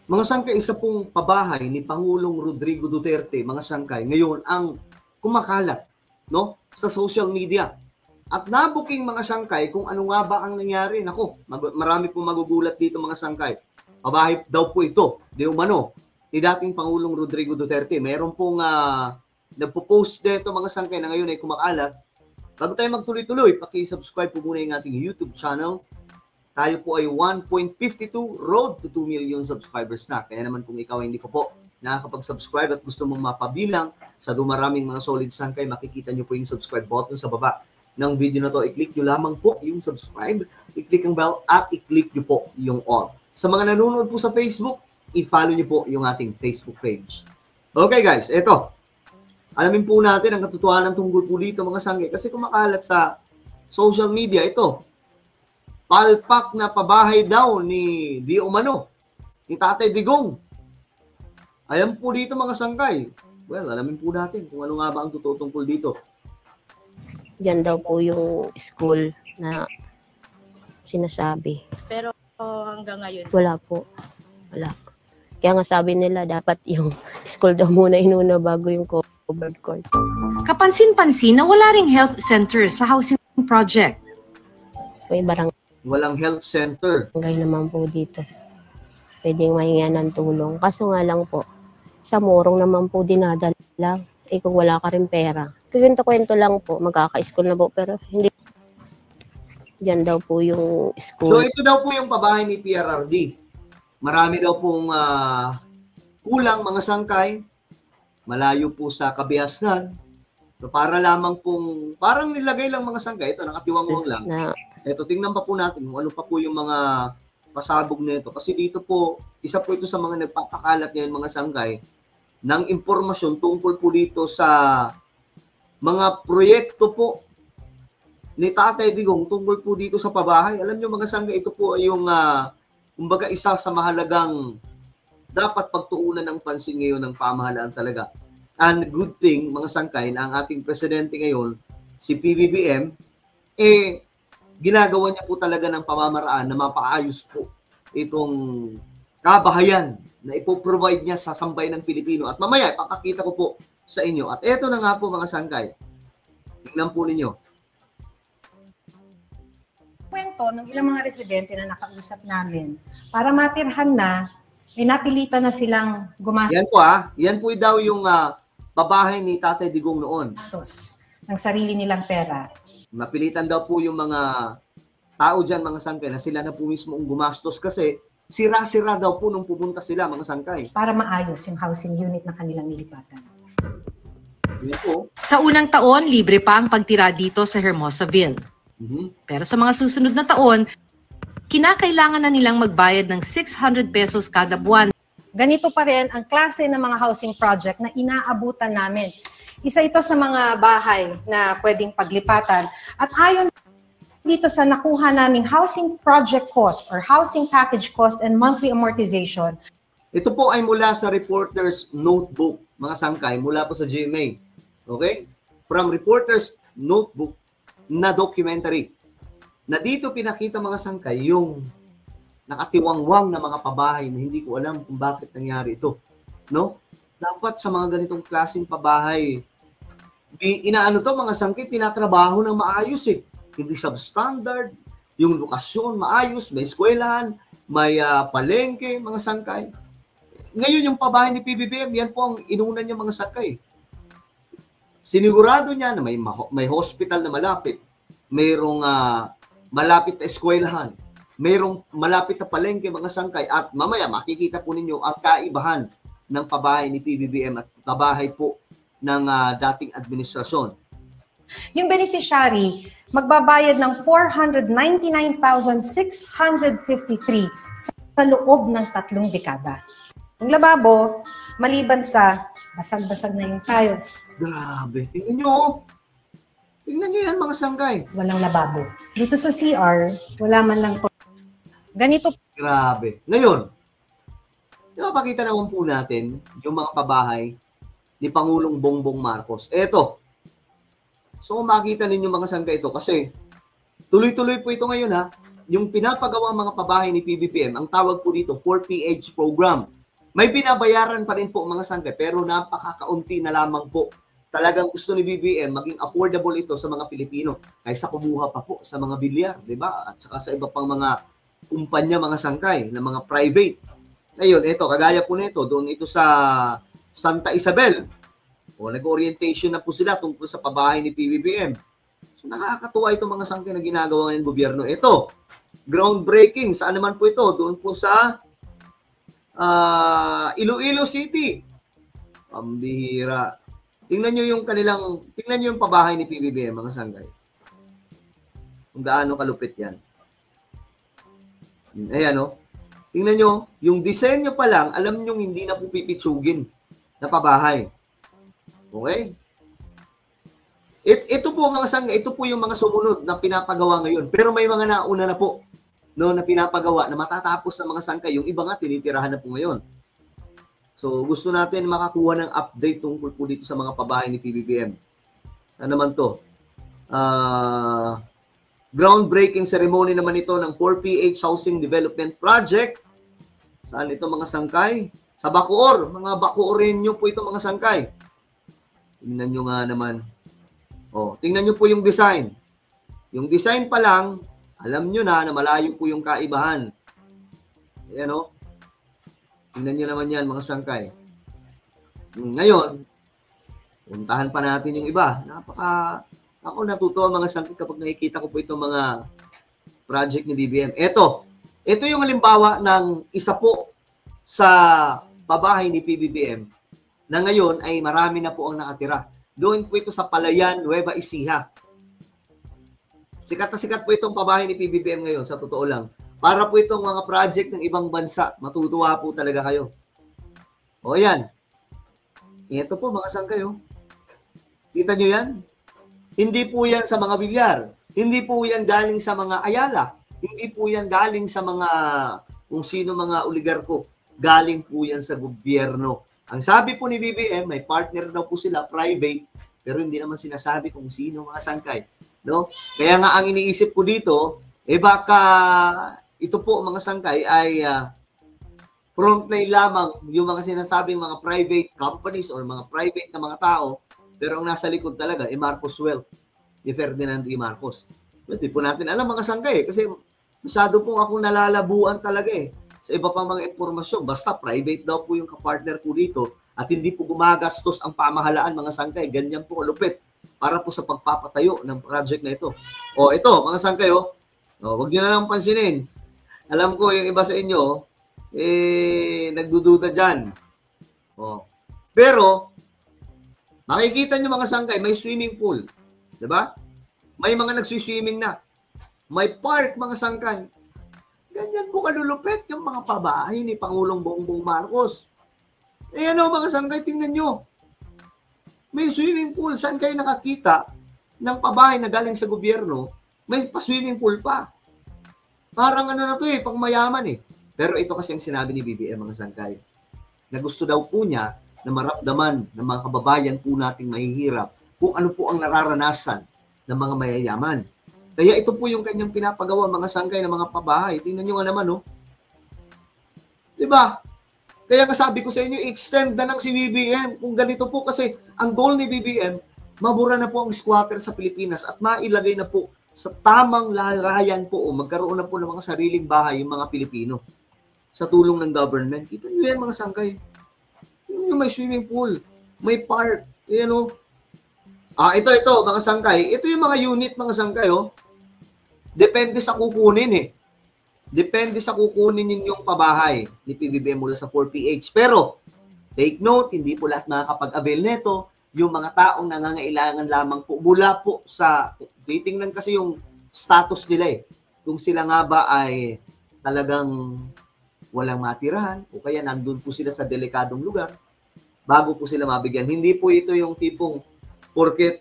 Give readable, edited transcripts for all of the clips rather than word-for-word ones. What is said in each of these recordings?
Mga sangkay, isa pong pabahay ni Pangulong Rodrigo Duterte, mga sangkay, ngayon ang kumakalat, no, sa social media. At nabuking mga sangkay kung ano nga ba ang nangyari. Nako, marami pong magugulat dito mga sangkay. Pabahay daw po ito, di umano, ni dating Pangulong Rodrigo Duterte. Meron pong nagpo-post dito mga sangkay na ngayon ay kumakalat. Bago tayo magtuloy-tuloy, paki-subscribe po muna yung ating YouTube channel. Tayo po ay 1.52 road to 2 million subscribers na. Kaya naman kung ikaw hindi pa po nakakapag-subscribe at gusto mong mapabilang sa dumaraming mga solid sangkay, makikita nyo po yung subscribe button sa baba ng video na to. I-click nyo lamang po yung subscribe, i-click ang bell at i-click nyo po yung all. Sa mga nanonood po sa Facebook, i-follow nyo po yung ating Facebook page. Okay guys, eto. Alamin po natin ang katotohanan tungkol po dito mga sangkay kasi kumakalat sa social media ito. Palpak na pabahay daw ni Di Umano, ni Tatay Digong. Ayan po dito mga sangkay. Well, alamin po natin kung ano nga ba ang totoo tungkol dito. Diyan daw po yung school na sinasabi. Pero hanggang ngayon, Wala po. Wala. Kaya nga sabi nila dapat yung school daw muna inuna bago yung covered court. Kapansin-pansin na wala ring health center sa housing project. May barangay Walang health center. naman po dito. Pwedeng mahinga ng tulong. Kaso nga lang po, sa morong naman po dinadala. Eh kung wala ka rin pera. Kwento lang po, magkaka-school na po. Pero hindi. Diyan daw po yung So school. ito daw po yung pabahay ni PRRD. Marami daw pong kulang mga sangkay. Malayo po sa kabihasnan. So para lamang pong, parang nilagay lang mga sangkay. Ito, nakatiwang-wang lang. Na Ito, tingnan pa po natin kung ano pa po yung mga pasabog nito. Kasi dito po, isa po ito sa mga nagpapakalat ngayon mga sangkay ng impormasyon tungkol po dito sa mga proyekto po ni Tatay Digong tungkol po dito sa pabahay. Alam nyo mga sangkay, ito po ay yung kumbaga isa sa mahalagang dapat pagtuunan ng pansin ngayon ng pamahalaan talaga. And good thing, mga sangkay, na ang ating presidente ngayon, si PBBM, ginagawa niya po talaga ng pamamaraan na mapaayos po itong kabahayan na ipoprovide niya sa sambayan ng Pilipino. At mamaya, pakakita ko po sa inyo. At eto na nga po mga sangkay. Tingnan po ninyo. Kwento ng ilang mga residente na nakausap namin para matirhan na, napilitan na silang Yan po yan po daw yung babahay ni Tatay Digong noon. gumastos ng sarili nilang pera. Napilitan daw po yung mga tao dyan, mga sangkay, na sila na po mismo ang gumastos kasi sira-sira daw po nung pupunta sila, mga sangkay. Para maayos yung housing unit na kanilang nilipatan. Yan po. Sa unang taon, libre pa ang pagtira dito sa Hermosaville. Pero sa mga susunod na taon, kinakailangan na nilang magbayad ng 600 pesos kada buwan. Ganito pa rin ang klase ng mga housing project na inaabutan namin. Isa ito sa mga bahay na pwedeng paglipatan. At ayon dito sa nakuha naming housing project cost or housing package cost and monthly amortization. Ito po ay mula sa Reporter's Notebook, mga sangkay, mula po sa GMA. Okay? From Reporter's Notebook na documentary. Na dito pinakita mga sangkay yung nakatiwangwang na mga pabahay na hindi ko alam kung bakit nangyari ito. No? Dapat sa mga ganitong klaseng pabahay, inaano to mga sangkay, tinatrabaho ng maayos eh. Hindi substandard, yung lokasyon maayos, may eskwelahan, may palengke, mga sangkay. Ngayon yung pabahay ni PBBM, yan po ang inunan niya mga sangkay. Sinigurado niya na may hospital na malapit, mayroong malapit na eskwelahan, mayroong malapit na palengke, mga sangkay, at mamaya makikita po ninyo ang kaibahan ng pabahay ni PBBM at pabahay po ng dating administrasyon. Yung beneficiary, magbabayad ng 499,653 sa loob ng 3 dekada. Yung lababo, maliban sa basag-basag na yung tiles, Grabe. Tingnan nyo. Tingnan nyo yan mga sangkay. walang lababo. Dito sa CR, wala man lang to. Ganito Grabe. Ngayon, napakita naman po natin yung mga pabahay ni Pangulong Bongbong Marcos. Eto. So, kung makita ninyo mga sangkay ito, kasi tuloy-tuloy po ito ngayon ha. yung pinapagawa mga pabahay ni PBBM, ang tawag po dito, 4PH program. May binabayaran pa rin po mga sangkay, pero napakakaunti na lamang po. Talagang gusto ni BBM maging affordable ito sa mga Pilipino kaysa kumuha pa po sa mga bilyar, di ba? At saka sa iba pang mga kumpanya, mga sangkay, na mga private. Ngayon, ito, kagaya po nito, doon ito sa Santa Isabel. O, nag-orientation na po sila tungkol sa pabahay ni PBBM. So, nakakatuwa itong mga sangkay na ginagawa ng gobyerno. Ito, groundbreaking. Saan naman po ito? Doon po sa Iloilo City. Pambihira. Tingnan nyo yung pabahay ni PBBM, mga sangkay. Kung gaano kalupit yan. Ayan, no? Tingnan nyo, yung disenyo pa lang, alam nyo hindi na po pipitsugin na pabahay. Okay? Ito po mga sangkay, ito po yung mga sumunod na pinapagawa ngayon. Pero may mga nauna na po, no, na pinapagawa na matatapos sa mga sangkay. Yung iba nga, tinitirahan na po ngayon. So, gusto natin makakuha ng update tungkol po dito sa mga pabahay ni PBBM. Saan naman to? Groundbreaking ceremony naman ito ng 4PH Housing Development Project. Saan ito mga sangkay? Sa Bacoor. Mga Bacooreño po ito mga sangkay. Tingnan nyo nga naman. O, tingnan nyo po yung design. Yung design pa lang, alam nyo na malayo po yung kaibahan. Ayan o. Tingnan nyo naman yan, mga sangkay. Ngayon, puntahan pa natin yung iba. Ako natutuwa mga sangkay kapag nakikita ko po itong mga project ni BBM. Ito yung halimbawa ng isa po sa pabahay ni PBBM na ngayon ay marami na po ang nakatira. Doon po ito sa Palayan, Nueva Ecija. Sikat na sikat po itong pabahay ni PBBM ngayon, sa totoo lang. Para po itong mga project ng ibang bansa, matutuwa po talaga kayo. O yan. Ito po mga sangkay. Kita nyo yan? Hindi po yan sa mga bilyar. Hindi po yan galing sa mga Ayala. Hindi po yan galing sa mga kung sino mga oligarko. Galing po yan sa gobyerno. Ang sabi po ni BBM, may partner daw po sila, private, pero hindi naman sinasabi kung sino mga sangkay. No? Kaya nga ang iniisip ko dito, baka ito po mga sangkay ay frontline lamang yung mga sinasabing mga private companies or mga private na mga tao, pero ang nasa likod talaga Marcos Wealth ni Ferdinand E. Marcos. Hindi po natin alam mga sangkay kasi masyado pong akong nalalabuan talaga sa iba pang mga impormasyon. Basta private daw po yung kapartner po dito at hindi po gumagastos ang pamahalaan mga sangkay. Ganyan po kalupit para po sa pagpapatayo ng project na ito. O ito mga sangkay, wag nyo na lang pansinin. Alam ko yung iba sa inyo, nagdududa dyan. Pero, makikita nyo mga sangkay, may swimming pool. Diba? May mga nagsiswimming na. May park mga sangkay. Ganyan po kalulupit yung mga pabahay ni Pangulong Bongbong Marcos. Mga sangkay, tingnan nyo. May swimming pool. Saan kayo nakakita ng pabahay na galing sa gobyerno? May pa-swimming pool pa. Parang na to pang mayaman Pero ito kasi ang sinabi ni BBM mga sangkay. Na gusto daw po niya na maramdaman ng mga kababayan po nating mahihirap kung ano po ang nararanasan ng mga mayayaman. Kaya ito po yung kanyang pinapagawa mga sangkay ng mga pabahay. Tingnan nyo nga naman, Diba? Kaya nga sabi ko sa inyo, extend na ng si BBM. Kung ganito po kasi, ang goal ni BBM, mabura na po ang squatter sa Pilipinas at mailagay na po sa tamang lagayan po o magkaroon na po ng mga sariling bahay yung mga Pilipino sa tulong ng government. Kita nyo yan mga sangkay. Tingnan nyo, may swimming pool, may park, ito, mga sangkay. Ito yung mga unit, mga sangkay, Depende sa kukunin, Depende sa kukunin ninyong pabahay ni PBBM mula sa 4PH. Pero, take note, hindi po lahat makakapag-avail nito. Yung mga taong nangangailangan lamang po mula po sa, titingnan kasi yung status nila Kung sila nga ba ay talagang walang matirahan o kaya nandun po sila sa delikadong lugar bago po sila mabigyan. Hindi po ito yung tipong porket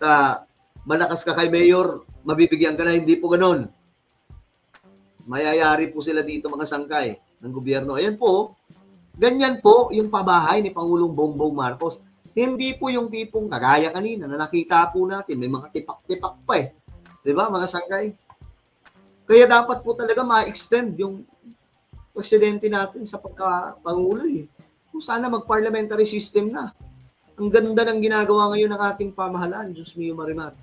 malakas ka kay Mayor, mabibigyan ka na. Hindi po ganun. Mayayari po sila dito mga sangkay ng gobyerno. Ayan po, ganyan po yung pabahay ni Pangulong Bongbong Marcos. Hindi po yung tipong kagaya kanina na nakita po natin, may mga tipak-tipak pa Diba mga sangkay? Kaya dapat po talaga ma-extend yung presidente natin sa pagka-pangulo eh. Kung sana mag-parliamentary system na. Ang ganda ng ginagawa ngayon ng ating pamahalaan, Diyos mio Marimar.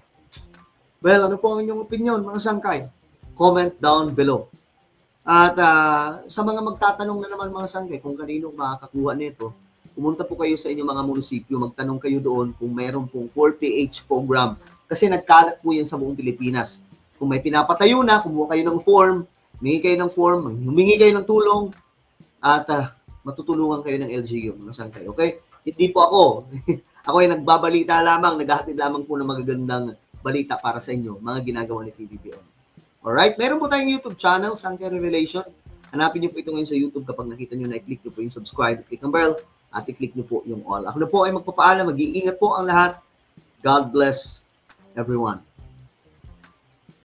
Well, ano po ang inyong opinion, mga sangkay? Comment down below. At sa mga magtatanong na naman mga sangkay, kung kanino makakakuha nito, pumunta po kayo sa inyong mga munisipyo, magtanong kayo doon kung mayroon pong 4PH program. Kasi nagkalat po yan sa buong Pilipinas. Kung may pinapatayo na, kumuha kayo ng form, humingi kayo ng tulong, at matutulungan kayo ng LGU, mga sangkay. Okay? Hindi po ako. Ako ay nagbabalita lamang, naghahatid lamang po ng magagandang balita para sa inyo, mga ginagawa ni PBBM. Alright? Meron po tayong YouTube channel, Sangkay Revelation. Hanapin niyo po ito ngayon sa YouTube. Kapag nakita niyo na, i-click niyo po yung subscribe, click ang bell, at i-click niyo po yung all. Ako na po ay magpapaalam, mag-iingat po ang lahat. God bless everyone.